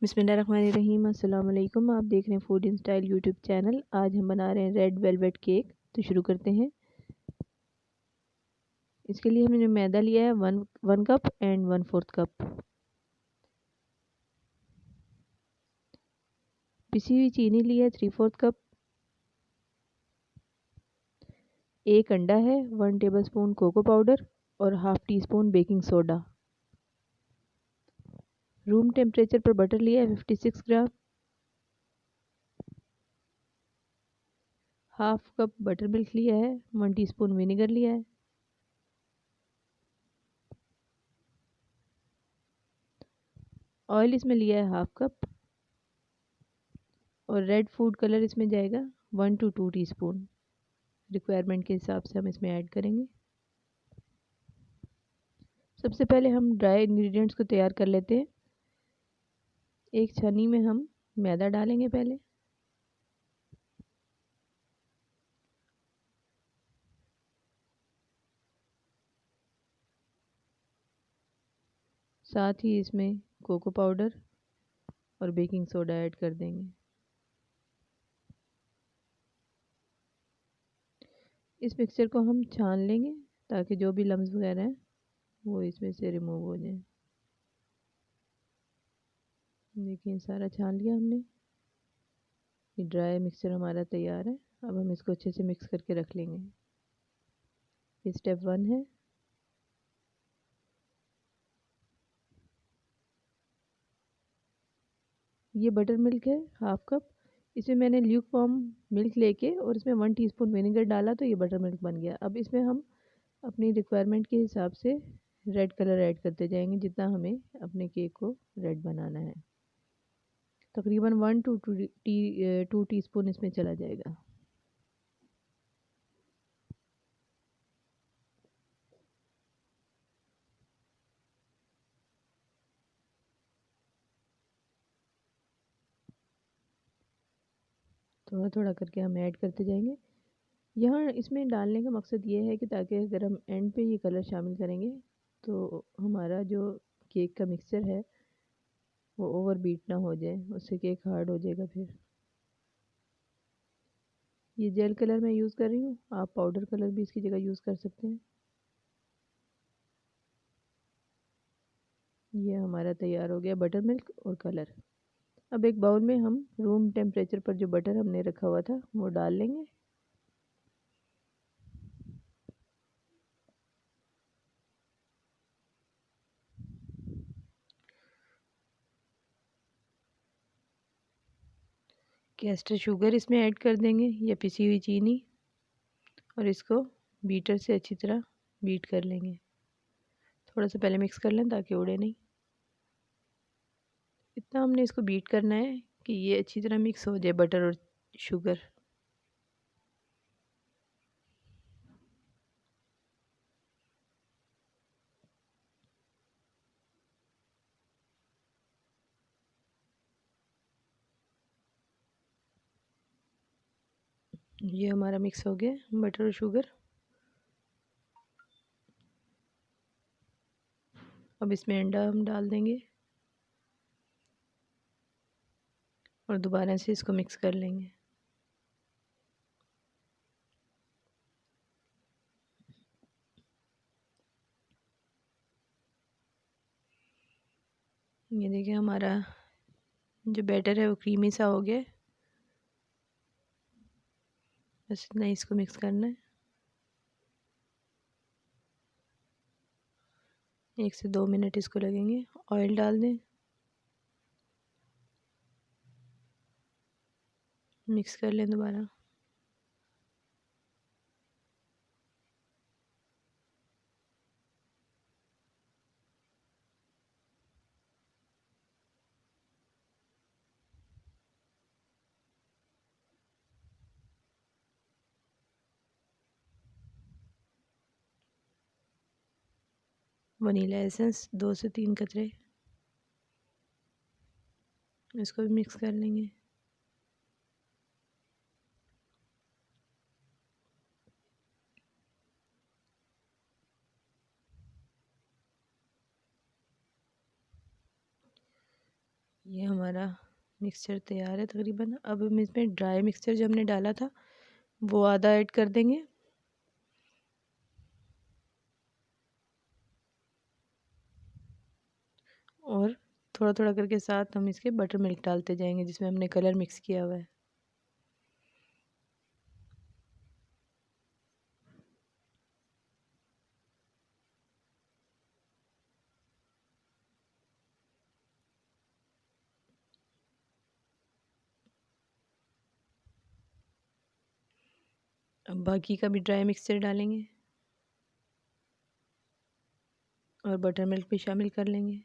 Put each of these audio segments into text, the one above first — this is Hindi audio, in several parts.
बिस्मिल्लाहिर्रहमानिर्रहीम। अस्सलाम वालेकुम। आप देख रहे हैं food in style YouTube channel. आज हम बना रहे हैं रेड वेलवेट केक। तो शुरू करते हैं। इसके लिए हमने मैदा लिया है वन कप एंड 1/4 कप। पिसी हुई चीनी ली है 3/4 कप। एक अंडा है, 1 टेबलस्पून कोको पाउडर और half tea spoon baking soda. Room temperature पर बटर लिया है 56 ग्राम। हाफ कप बटर मिल्क लिया है। 1 टीस्पून विनेगर लिया है। ऑयल इसमें लिया है हाफ कप। और रेड फूड कलर इसमें जाएगा 1 to 2 टीस्पून। रिक्वायरमेंट के हिसाब से हम इसमें ऐड करेंगे। सबसे पहले हम ड्राई इंग्रेडिएंट्स को तैयार कर लेते हैं। एक छन्नी में हम मैदा डालेंगे पहले। साथ ही इसमें कोको पाउडर और बेकिंग सोडा ऐड कर देंगे। इस मिक्सचर को हम छान लेंगे ताकि जो भी लम्स वगैरह हैं वो इसमें से रिमूव हो जाए। देखिए सारा छान लिया हमने। ये ड्राई मिक्सचर हमारा तैयार है। अब हम इसको अच्छे से मिक्स करके रख लेंगे। ये स्टेप 1 है। ये बटर मिल्क है हाफ कप। इसमें मैंने ल्यूक वार्म मिल्क लेके और इसमें 1 टीस्पून विनेगर डाला तो ये बटर मिल्क बन गया। अब इसमें हम अपनी रिक्वायरमेंट के हिसाब से रेड कलर ऐड करते जाएंगे जितना हमें अपने केक को रेड बनाना है। तकरीबन 1 to 2 टीस्पून इसमें चला जाएगा। थोड़ा थोड़ा करके हम ऐड करते जाएंगे। यहाँ इसमें डालने का मकसद ये है कि ताकि अगर हम एंड पे ये कलर शामिल करेंगे तो हमारा जो केक का मिक्सचर है वो ओवर बीट ना हो जाए, उससे केक हार्ड हो जाएगा। फिर ये जेल कलर मैं यूज़ कर रही हूँ, आप पाउडर कलर भी इसकी जगह यूज़ कर सकते हैं। ये हमारा तैयार हो गया बटर मिल्क और कलर। अब एक बाउल में हम रूम टेम्परेचर पर जो बटर हमने रखा हुआ था वो डाल लेंगे। कैस्टर शुगर इसमें ऐड कर देंगे या पिसी हुई चीनी, और इसको बीटर से अच्छी तरह बीट कर लेंगे। थोड़ा सा पहले मिक्स कर लें ताकि उड़े नहीं। इतना हमने इसको बीट करना है कि ये अच्छी तरह मिक्स हो जाए बटर और शुगर। ये हमारा मिक्स हो गया बटर और शुगर। अब इसमें अंडा हम डाल देंगे और दोबारा से इसको मिक्स कर लेंगे। ये देखिए हमारा जो बैटर है वो क्रीमी सा हो गया। बस इतना ही इसको मिक्स करना है। 1 से 2 मिनट इसको लगेंगे। ऑयल डाल दें, मिक्स कर लें दोबारा। वनीला एसेंस 2 से 3 कतरे, इसको भी मिक्स कर लेंगे। ये ये हमारा मिक्सचर तैयार है तकरीबन। अब हम इसमें ड्राई मिक्सचर जो हमने डाला था वो आधा ऐड कर देंगे, और थोड़ा थोड़ा करके साथ हम इसके बटर मिल्क डालते जाएंगे जिसमें हमने कलर मिक्स किया हुआ है। अब बाकी का भी ड्राई मिक्सचर डालेंगे और बटर मिल्क भी शामिल कर लेंगे।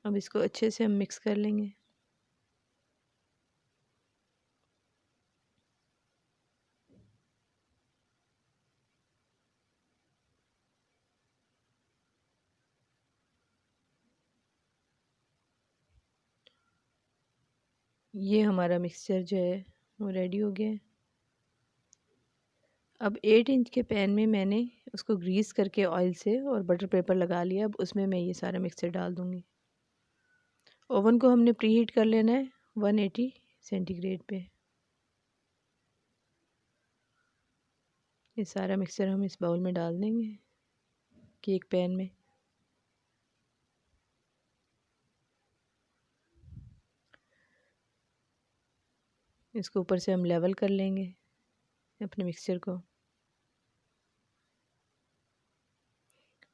अब इसको अच्छे से हम मिक्स कर लेंगे। ये हमारा मिक्सचर जो है वो रेडी हो गया है। अब 8 इंच के पैन में मैंने उसको ग्रीस करके ऑयल से और बटर पेपर लगा लिया। अब उसमें मैं ये सारा मिक्सचर डाल दूँगी। ओवन को हमने प्री हीट कर लेना है 180 सेंटीग्रेड पे। ये सारा मिक्सचर हम इस बाउल में डाल देंगे केक पैन में। इसको ऊपर से हम लेवल कर लेंगे अपने मिक्सचर को,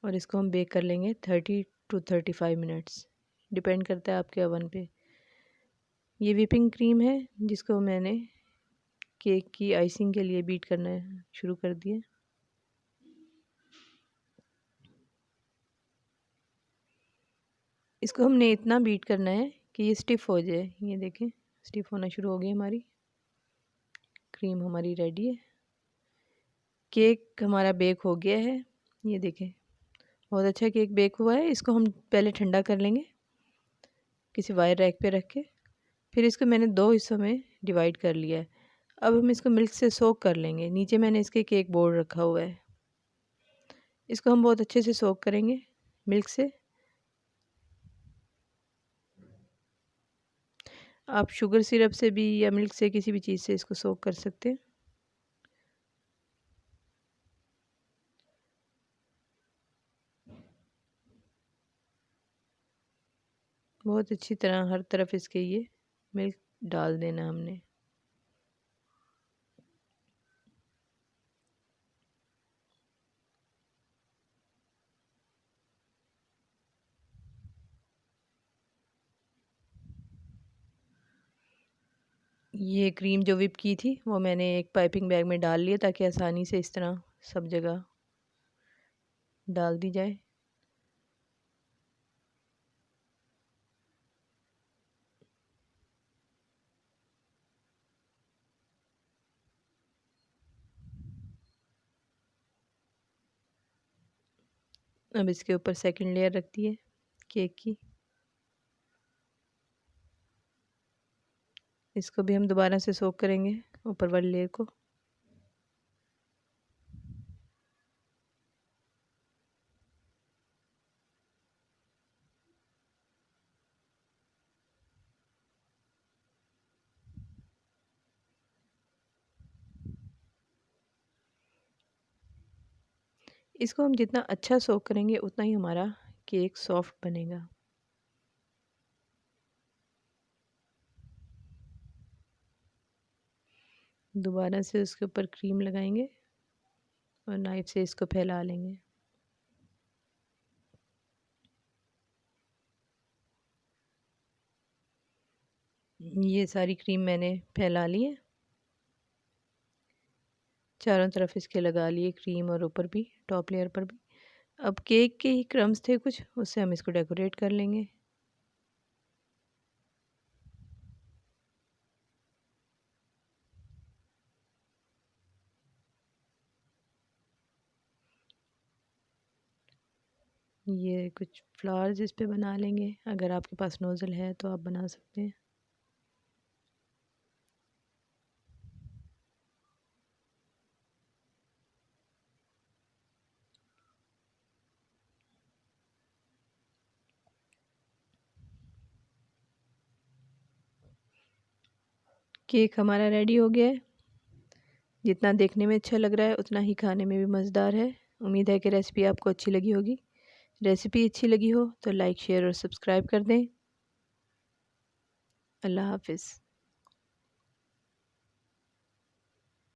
और इसको हम बेक कर लेंगे 30 to 35 मिनट्स, डिपेंड करता है आपके ओवन पे। ये व्हिपिंग क्रीम है जिसको मैंने केक की आइसिंग के लिए बीट करना शुरू कर दिया। इसको हमने इतना बीट करना है कि ये स्टिफ़ हो जाए। ये देखें स्टिफ़ होना शुरू हो गई हमारी क्रीम, हमारी रेडी है। केक हमारा बेक हो गया है, ये देखें बहुत अच्छा केक बेक हुआ है। इसको हम पहले ठंडा कर लेंगे किसी वायर रैक पे रख के। फिर इसको मैंने 2 हिस्सों में डिवाइड कर लिया है। अब हम इसको मिल्क से सोक कर लेंगे। नीचे मैंने इसके केक बोर्ड रखा हुआ है, इसको हम बहुत अच्छे से सोक करेंगे मिल्क से। आप शुगर सिरप से भी या मिल्क से किसी भी चीज़ से इसको सोक कर सकते हैं। बहुत अच्छी तरह हर तरफ इसके ये मिल्क डाल देना हमने। ये क्रीम जो विप की थी वो मैंने एक पाइपिंग बैग में डाल लिया ताकि आसानी से इस तरह सब जगह डाल दी जाए। अब इसके ऊपर सेकंड लेयर रखती है केक की। इसको भी हम दोबारा से सोक करेंगे ऊपर वाली लेयर को। इसको हम जितना अच्छा सोक करेंगे उतना ही हमारा केक सॉफ्ट बनेगा। दोबारा से उसके ऊपर क्रीम लगाएंगे और नाइफ से इसको फैला लेंगे। ये सारी क्रीम मैंने फैला ली है, चारों तरफ इसके लगा लिए क्रीम और ऊपर भी टॉप लेयर पर भी। अब केक के ही क्रम्स थे कुछ, उससे हम इसको डेकोरेट कर लेंगे। ये कुछ फ्लावर्स इस पे बना लेंगे, अगर आपके पास नोज़ल है तो आप बना सकते हैं। केक हमारा रेडी हो गया है। जितना देखने में अच्छा लग रहा है उतना ही खाने में भी मज़ेदार है। उम्मीद है कि रेसिपी आपको अच्छी लगी होगी। रेसिपी अच्छी लगी हो तो लाइक शेयर और सब्सक्राइब कर दें। अल्लाह हाफ़िज़।